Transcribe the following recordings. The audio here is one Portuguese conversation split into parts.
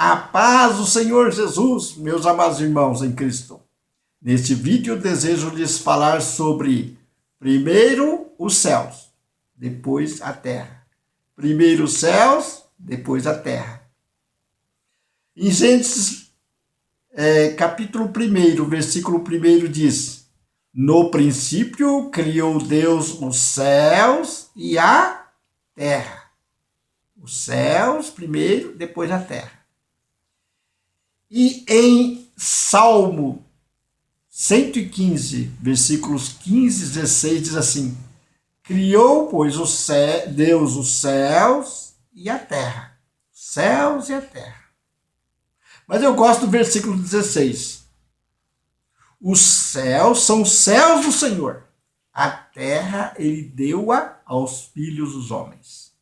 A paz do Senhor Jesus, meus amados irmãos em Cristo. Neste vídeo desejo lhes falar sobre primeiro os céus, depois a terra. Primeiro os céus, depois a terra. Em Gênesis, capítulo 1, versículo 1 diz: no princípio criou Deus os céus e a terra. Os céus primeiro, depois a terra. E em Salmo 115, versículos 15 e 16, diz assim: criou, pois, Deus os céus e a terra. Céus e a terra. Mas eu gosto do versículo 16. Os céus são os céus do Senhor. A terra ele deu-a aos filhos dos homens.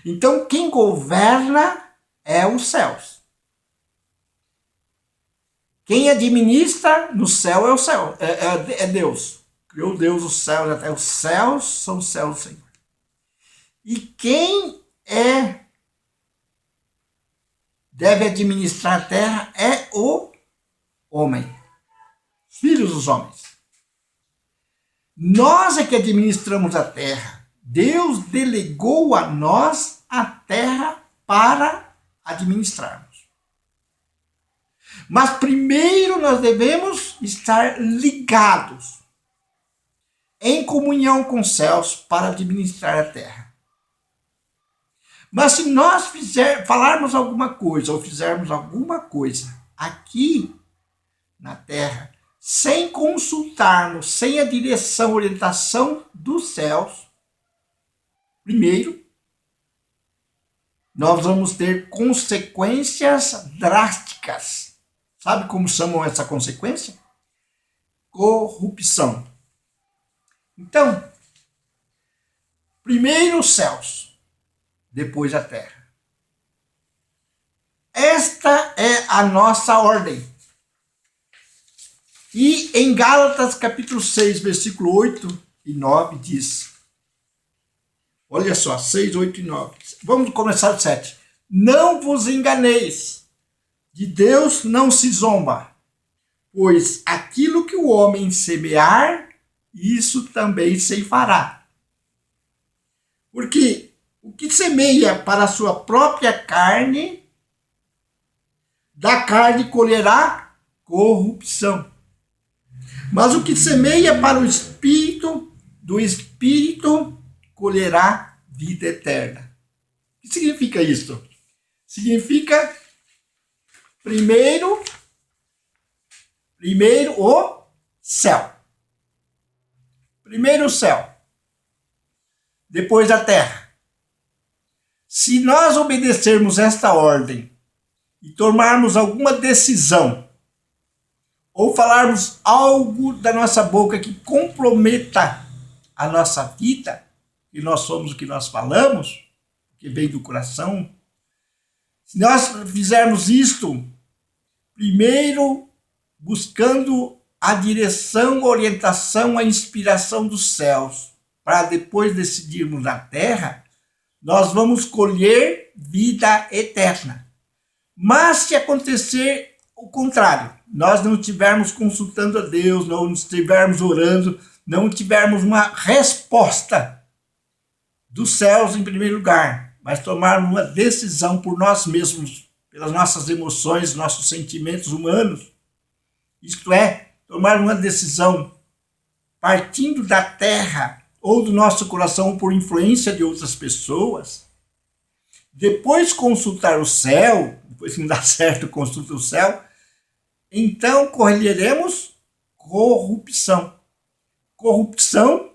Então, quem governa é os céus. Quem administra no céu é o céu, é Deus. Criou Deus os céus e a terra. Os céus são os céus do Senhor. E quem deve administrar a terra é o homem. Filhos dos homens. Nós é que administramos a terra. Deus delegou a nós a terra para administrarmos. Mas primeiro nós devemos estar ligados em comunhão com os céus para administrar a terra. Mas se nós falarmos alguma coisa ou fizermos alguma coisa aqui na terra, sem consultarmos, sem a direção, orientação dos céus, primeiro, nós vamos ter consequências drásticas. Sabe como chamam essa consequência? Corrupção. Então, primeiro os céus, depois a terra. Esta é a nossa ordem. E em Gálatas capítulo 6, versículo 8 e 9 diz, olha só, 6, 8 e 9. Vamos começar do 7. Não vos enganeis, de Deus não se zomba, pois aquilo que o homem semear, isso também ceifará. Porque o que semeia para a sua própria carne, da carne colherá corrupção. Mas o que semeia para o Espírito, do Espírito colherá vida eterna. O que significa isso? Significa, primeiro o céu. Primeiro o céu. Depois a terra. Se nós obedecermos esta ordem e tomarmos alguma decisão, ou falarmos algo da nossa boca que comprometa a nossa vida, e nós somos o que nós falamos, que vem do coração, se nós fizermos isto, primeiro buscando a direção, a orientação, a inspiração dos céus, para depois decidirmos na terra, nós vamos colher vida eterna. Mas se acontecer o contrário, nós não estivermos consultando a Deus, não estivermos orando, não tivermos uma resposta dos céus em primeiro lugar, mas tomarmos uma decisão por nós mesmos, pelas nossas emoções, nossos sentimentos humanos, isto é, tomar uma decisão partindo da terra ou do nosso coração por influência de outras pessoas, depois consultar o céu, depois que não dá certo, consulta o céu, então colheremos corrupção. Corrupção,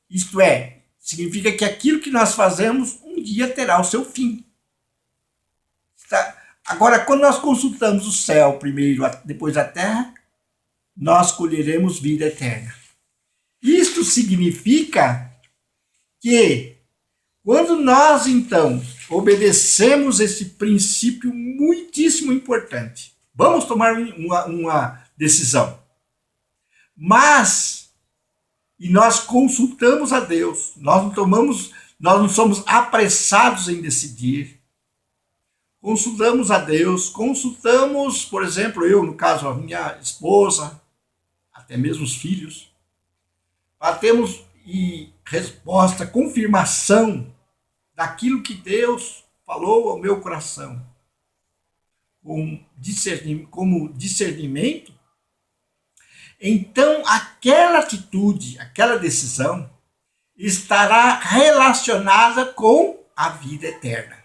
isto é, significa que aquilo que nós fazemos um dia terá o seu fim. Agora, quando nós consultamos o céu primeiro, depois a terra, nós colheremos vida eterna. Isto significa que quando nós, então, obedecemos esse princípio muitíssimo importante, vamos tomar uma decisão. Mas, e nós consultamos a Deus, nós não somos apressados em decidir. consultamos a Deus, consultamos, por exemplo, eu, no caso, a minha esposa, até mesmo os filhos, para termos resposta, confirmação daquilo que Deus falou ao meu coração, como discernimento. Então, aquela atitude, aquela decisão estará relacionada com a vida eterna.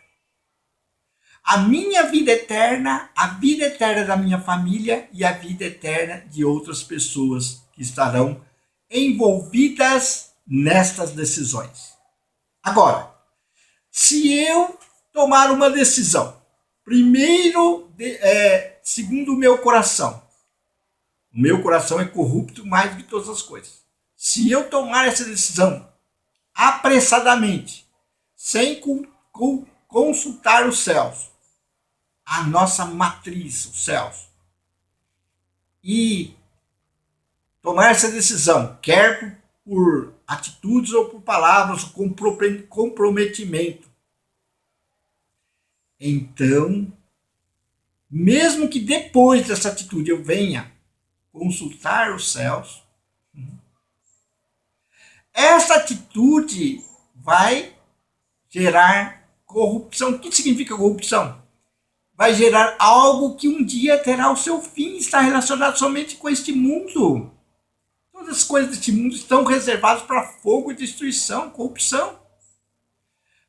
A minha vida eterna, a vida eterna da minha família e a vida eterna de outras pessoas que estarão envolvidas nestas decisões. Agora, se eu tomar uma decisão, primeiro, segundo o meu coração é corrupto mais do que todas as coisas. Se eu tomar essa decisão apressadamente, sem consultar os céus, a nossa matriz, os céus, e tomar essa decisão, quer por atitudes ou por palavras, com comprometimento, então, mesmo que depois dessa atitude eu venha consultar os céus, essa atitude vai gerar corrupção. O que significa corrupção? Vai gerar algo que um dia terá o seu fim, está relacionado somente com este mundo. Todas as coisas deste mundo estão reservadas para fogo e destruição, corrupção.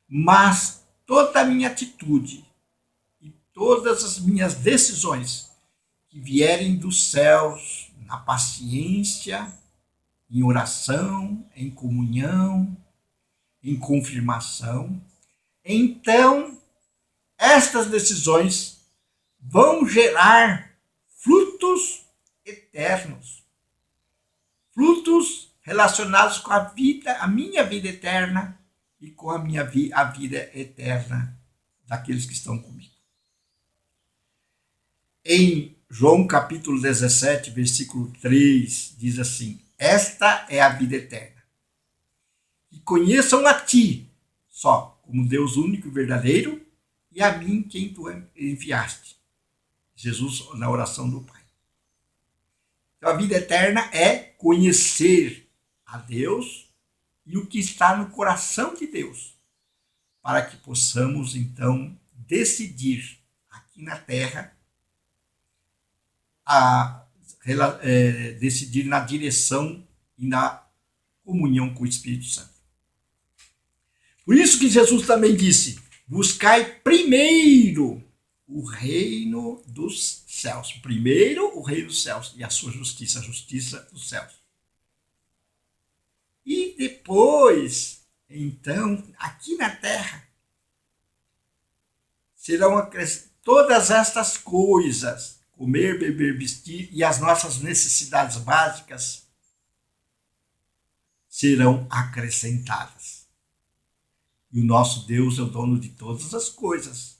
Mas toda a minha atitude e todas as minhas decisões que vierem dos céus, na paciência, em oração, em comunhão, em confirmação, então estas decisões vão gerar frutos eternos, frutos relacionados com a minha vida eterna e com a vida eterna daqueles que estão comigo. Em João capítulo 17, versículo 3, diz assim: esta é a vida eterna, que conheçam a ti, só, como Deus único e verdadeiro, e a mim quem tu enviaste. Jesus na oração do Pai. Então a vida eterna é conhecer a Deus e o que está no coração de Deus, para que possamos então decidir aqui na terra decidir na direção e na comunhão com o Espírito Santo. Por isso que Jesus também disse: buscai primeiro o reino dos céus. Primeiro o reino dos céus e a sua justiça, a justiça dos céus. E depois, então, aqui na terra, serão todas estas coisas, comer, beber, vestir e as nossas necessidades básicas serão acrescentadas. E o nosso Deus é o dono de todas as coisas.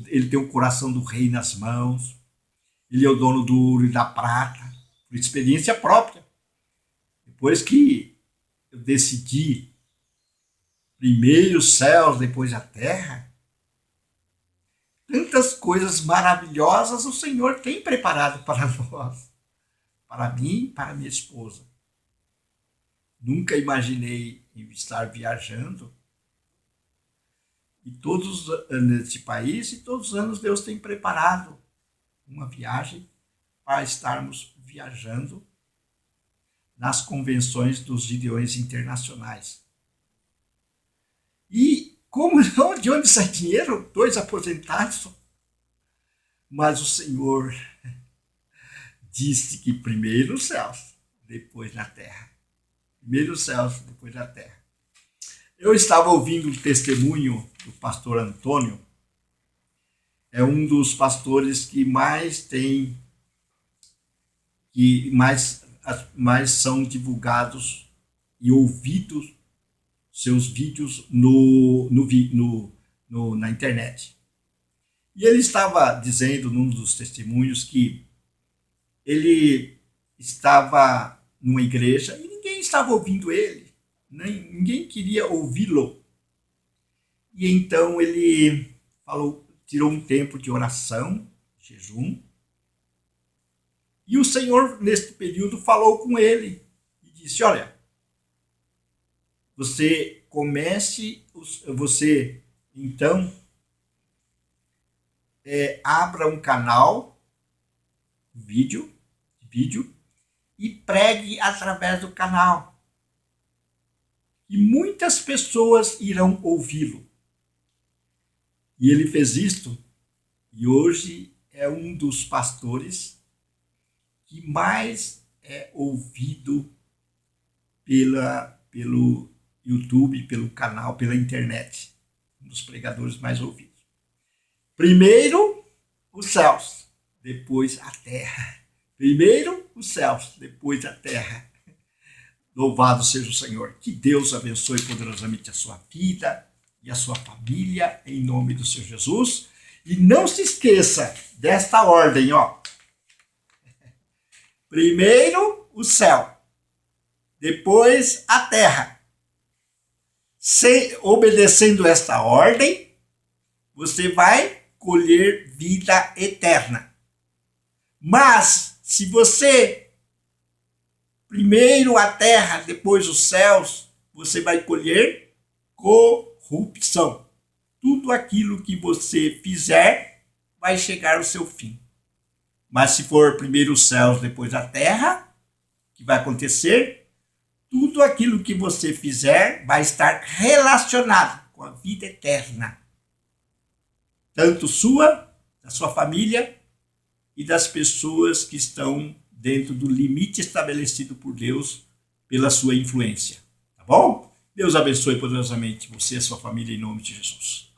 Ele tem o coração do rei nas mãos. Ele é o dono do ouro e da prata, por experiência própria. Depois que eu decidi primeiro os céus, depois a terra, tantas coisas maravilhosas o Senhor tem preparado para nós, para mim e para minha esposa. Nunca imaginei estar viajando. E todos neste país, e todos os anos Deus tem preparado uma viagem para estarmos viajando nas convenções dos gideões internacionais. E de onde sai dinheiro? 2 aposentados. Mas o Senhor disse que primeiro os céus, depois na terra. Primeiro os céus, depois na terra. Eu estava ouvindo o testemunho do pastor Antônio. É um dos pastores que mais tem, que mais são divulgados e ouvidos seus vídeos na internet. E ele estava dizendo num dos testemunhos que ele estava numa igreja e ninguém estava ouvindo ele, ninguém queria ouvi-lo. E então ele falou, tirou um tempo de oração, jejum, e o Senhor, neste período, falou com ele e disse: olha, você então, abra um canal, vídeo, e pregue através do canal. E muitas pessoas irão ouvi-lo. E ele fez isto, e hoje é um dos pastores que mais é ouvido pelo YouTube, pelo canal, pela internet. Um dos pregadores mais ouvidos. Primeiro, os céus, depois a terra. Primeiro, os céus, depois a terra. Louvado seja o Senhor. Que Deus abençoe poderosamente a sua vida e a sua família, em nome do Senhor Jesus. E não se esqueça desta ordem, ó. Primeiro, o céu, depois a terra. Obedecendo esta ordem, você vai colher vida eterna. Mas, se você primeiro a terra, depois os céus, você vai colher corrupção. Tudo aquilo que você fizer vai chegar ao seu fim. Mas se for primeiro os céus, depois a terra, o que vai acontecer? Tudo aquilo que você fizer vai estar relacionado com a vida eterna. Tanto sua, da sua família e das pessoas que estão dentro do limite estabelecido por Deus pela sua influência. Tá bom? Deus abençoe poderosamente você e a sua família em nome de Jesus.